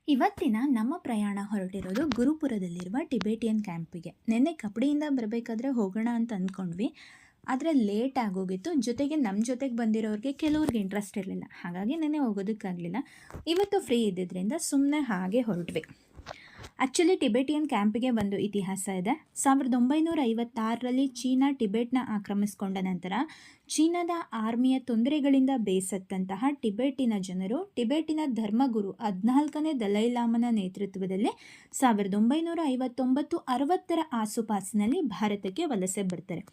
ಇವತ್ತಿನ ನಮ್ಮ ಪ್ರಯಾಣ ಹೊರಟಿರೋದು ಗುರುಪುರದಲ್ಲಿರುವ ಟಿಬೇಟಿಯನ್ ಕ್ಯಾಂಪಿಗೆ. ನಿನ್ನೆ ಕಪಡಿಯಿಂದ ಬರಬೇಕಾದ್ರೆ ಹೋಗೋಣ ಅಂತ ಅಂದ್ಕೊಂಡ್ವಿ. ಆದರೆ ಲೇಟ್ ಆಗೋಗಿತ್ತು. ಜೊತೆಗೆ ನಮ್ಮ ಜೊತೆಗೆ ಬಂದಿರೋರಿಗೆ ಕೆಲವ್ರಿಗೆ ಇಂಟ್ರೆಸ್ಟ್ ಇರಲಿಲ್ಲ. ಹಾಗಾಗಿ ನೆನ್ನೆ ಹೋಗೋದಕ್ಕಾಗಲಿಲ್ಲ. ಇವತ್ತು ಫ್ರೀ ಇದ್ದಿದ್ದರಿಂದ ಸುಮ್ಮನೆ ಹಾಗೆ ಹೊರಟ್ವಿ. ಆ್ಯಕ್ಚುಲಿ ಟಿಬೇಟಿಯನ್ ಕ್ಯಾಂಪಿಗೆ ಒಂದು ಇತಿಹಾಸ ಇದೆ. 1956ರಲ್ಲಿ ಚೀನಾ ಟಿಬೇಟ್ನ ಆಕ್ರಮಿಸಿಕೊಂಡ ನಂತರ ಚೀನಾದ ಆರ್ಮಿಯ ತೊಂದರೆಗಳಿಂದ ಬೇಸತ್ತಂತಹ ಟಿಬೇಟಿನ ಜನರು ಟಿಬೇಟಿನ ಧರ್ಮಗುರು 14ನೇ ದಲೈಲಾಮನ ನೇತೃತ್ವದಲ್ಲಿ 1959-60ರ ಆಸುಪಾಸಿನಲ್ಲಿ ಭಾರತಕ್ಕೆ ವಲಸೆ ಬರ್ತಾರೆ.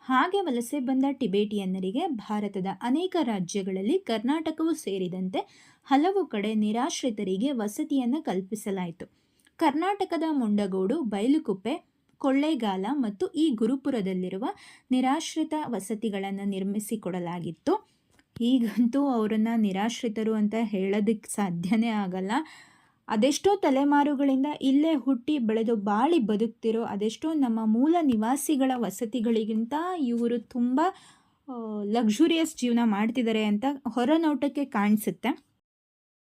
ಹಾಗೆ ವಲಸೆ ಬಂದ ಟಿಬೇಟಿಯನ್ನರಿಗೆ ಭಾರತದ ಅನೇಕ ರಾಜ್ಯಗಳಲ್ಲಿ ಕರ್ನಾಟಕವೂ ಸೇರಿದಂತೆ ಹಲವು ಕಡೆ ನಿರಾಶ್ರಿತರಿಗೆ ವಸತಿಯನ್ನು ಕಲ್ಪಿಸಲಾಯಿತು. ಕರ್ನಾಟಕದ ಮುಂಡಗೋಡು, ಬೈಲುಕುಪ್ಪೆ, ಕೊಳ್ಳೇಗಾಲ ಮತ್ತು ಈ ಗುರುಪುರದಲ್ಲಿರುವ ನಿರಾಶ್ರಿತ ವಸತಿಗಳನ್ನು ನಿರ್ಮಿಸಿಕೊಡಲಾಗಿತ್ತು. ಈಗಂತೂ ಅವರನ್ನು ನಿರಾಶ್ರಿತರು ಅಂತ ಹೇಳೋದಕ್ಕೆ ಸಾಧ್ಯನೇ ಆಗಲ್ಲ. ಅದೆಷ್ಟೋ ತಲೆಮಾರುಗಳಿಂದ ಇಲ್ಲೇ ಹುಟ್ಟಿ ಬೆಳೆದು ಬಾಳಿ ಬದುಕ್ತಿರೋ ಅದೆಷ್ಟೋ ನಮ್ಮ ಮೂಲ ನಿವಾಸಿಗಳ ವಸತಿಗಳಿಗಿಂತ ಇವರು ತುಂಬ ಲಕ್ಸುರಿಯಸ್ ಜೀವನ ಮಾಡ್ತಿದ್ದಾರೆ ಅಂತ ಹೊರನೋಟಕ್ಕೆ ಕಾಣಿಸುತ್ತೆ.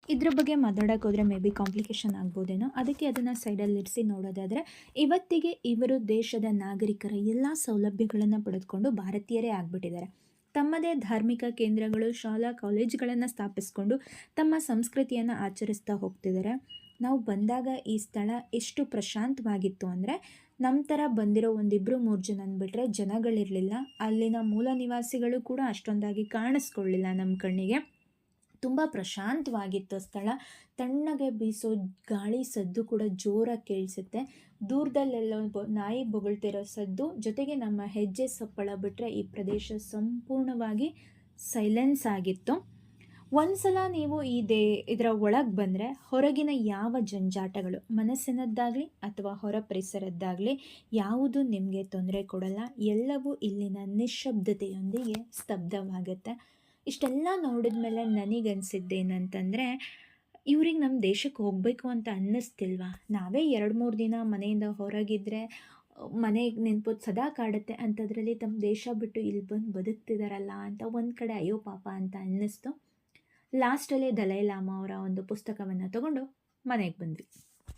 ಇದ್ರ ಬಗ್ಗೆ ಮಾತಾಡೋಕೆ ಹೋದರೆ ಮೇ ಬಿ ಕಾಂಪ್ಲಿಕೇಶನ್ ಆಗ್ಬೋದೇನೋ. ಅದಕ್ಕೆ ಅದನ್ನು ಸೈಡಲ್ಲಿ ಇರಿಸಿ ನೋಡೋದಾದರೆ, ಇವತ್ತಿಗೆ ಇವರು ದೇಶದ ನಾಗರಿಕರ ಎಲ್ಲ ಸೌಲಭ್ಯಗಳನ್ನು ಪಡೆದುಕೊಂಡು ಭಾರತೀಯರೇ ಆಗಿಬಿಟ್ಟಿದ್ದಾರೆ. ತಮ್ಮದೇ ಧಾರ್ಮಿಕ ಕೇಂದ್ರಗಳು, ಶಾಲಾ ಕಾಲೇಜುಗಳನ್ನು ಸ್ಥಾಪಿಸ್ಕೊಂಡು ತಮ್ಮ ಸಂಸ್ಕೃತಿಯನ್ನು ಆಚರಿಸ್ತಾ ಹೋಗ್ತಿದ್ದಾರೆ. ನಾವು ಬಂದಾಗ ಈ ಸ್ಥಳ ಎಷ್ಟು ಪ್ರಶಾಂತವಾಗಿತ್ತು ಅಂದರೆ, ನಮ್ಮ ಥರ ಬಂದಿರೋ 1-2-3 ಜನ ಅಂದ್ಬಿಟ್ರೆ ಜನಗಳಿರಲಿಲ್ಲ. ಅಲ್ಲಿನ ಮೂಲ ನಿವಾಸಿಗಳು ಕೂಡ ಅಷ್ಟೊಂದಾಗಿ ಕಾಣಿಸ್ಕೊಳ್ಳಿಲ್ಲ ನಮ್ಮ ಕಣ್ಣಿಗೆ. ತುಂಬ ಪ್ರಶಾಂತವಾಗಿತ್ತು ಸ್ಥಳ. ತಣ್ಣಗೆ ಬೀಸೋ ಗಾಳಿ ಸದ್ದು ಕೂಡ ಜೋರಾಗಿ ಕೇಳಿಸುತ್ತೆ. ದೂರದಲ್ಲೆಲ್ಲೋ ನಾಯಿ ಬೊಗಳ್ತಿರೋ ಸದ್ದು, ಜೊತೆಗೆ ನಮ್ಮ ಹೆಜ್ಜೆ ಸಪ್ಪಳ ಬಿಟ್ಟರೆ ಈ ಪ್ರದೇಶ ಸಂಪೂರ್ಣವಾಗಿ ಸೈಲೆನ್ಸ್ ಆಗಿತ್ತು. ಒಂದ್ಸಲ ನೀವು ಇದರ ಒಳಗೆ ಬಂದರೆ ಹೊರಗಿನ ಯಾವ ಜಂಜಾಟಗಳು, ಮನಸ್ಸಿನದ್ದಾಗಲಿ ಅಥವಾ ಹೊರ ಪರಿಸರದ್ದಾಗಲಿ ಯಾವುದು ನಿಮಗೆ ತೊಂದರೆ ಕೊಡಲ್ಲ. ಎಲ್ಲವೂ ಇಲ್ಲಿನ ನಿಶ್ಶಬ್ದತೆಯೊಂದಿಗೆ ಸ್ತಬ್ಧವಾಗುತ್ತೆ. ಇಷ್ಟೆಲ್ಲ ನೋಡಿದ ಮೇಲೆ ನನಗನ್ಸಿದ್ದೇನಂತಂದರೆ, ಇವ್ರಿಗೆ ನಮ್ಮ ದೇಶಕ್ಕೆ ಹೋಗಬೇಕು ಅಂತ ಅನ್ನಿಸ್ತಿಲ್ವಾ? ನಾವೇ 2-3 ದಿನ ಮನೆಯಿಂದ ಹೊರಗಿದ್ರೆ ಮನೆಗೆ ನೆನ್ಪೋದು ಸದಾ ಕಾಡುತ್ತೆ. ಅಂಥದ್ರಲ್ಲಿ ತಮ್ಮ ದೇಶ ಬಿಟ್ಟು ಇಲ್ಲಿ ಬಂದು ಬದುಕ್ತಿದಾರಲ್ಲ ಅಂತ ಒಂದು ಕಡೆ ಅಯ್ಯೋ ಪಾಪ ಅಂತ ಅನ್ನಿಸ್ತು. ಲಾಸ್ಟಲ್ಲಿ ದಲೈಲಾಮ ಅವರ ಒಂದು ಪುಸ್ತಕವನ್ನು ತಗೊಂಡು ಮನೆಗೆ ಬಂದ್ವಿ.